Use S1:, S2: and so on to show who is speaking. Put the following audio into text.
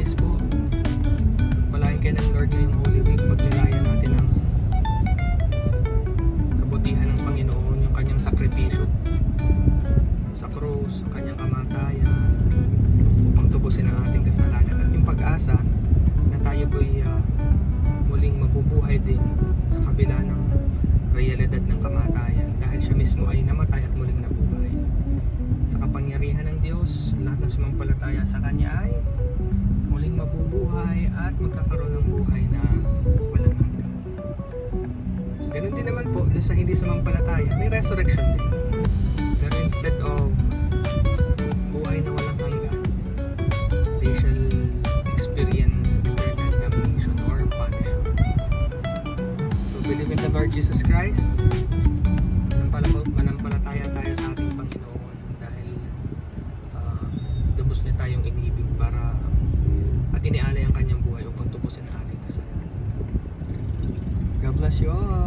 S1: Lunes po. Palain kayo ng Lord ngayong Holy Week. Pagnilayan natin ang kabutihan ng Panginoon, yung kanyang sakripisyo sa krus, ang kanyang kamatayan upang tubusin ang ating kasalanan, at yung pag-asa na tayo po'y muling mabubuhay din sa kabila ng realidad ng kamatayan, dahil siya mismo ay namatay at muling nabuhay. Sa kapangyarihan ng Diyos, lahat ng sumampalataya sa Kanya ay muling mabubuhay at magkakaroon ng buhay na walang hanggan. Ganun din naman po doon sa hindi sumampalataya, may resurrection din. Pero instead of buhay na walang hanggan, they shall experience eternal damnation or punishment. So believe in the Lord Jesus Christ. Manampalataya tayo sa ating Panginoon dahil lubos niya tayong inibig para at inialay ang kanyang buhay upang tubusin ang ating kasalanan. God bless you all.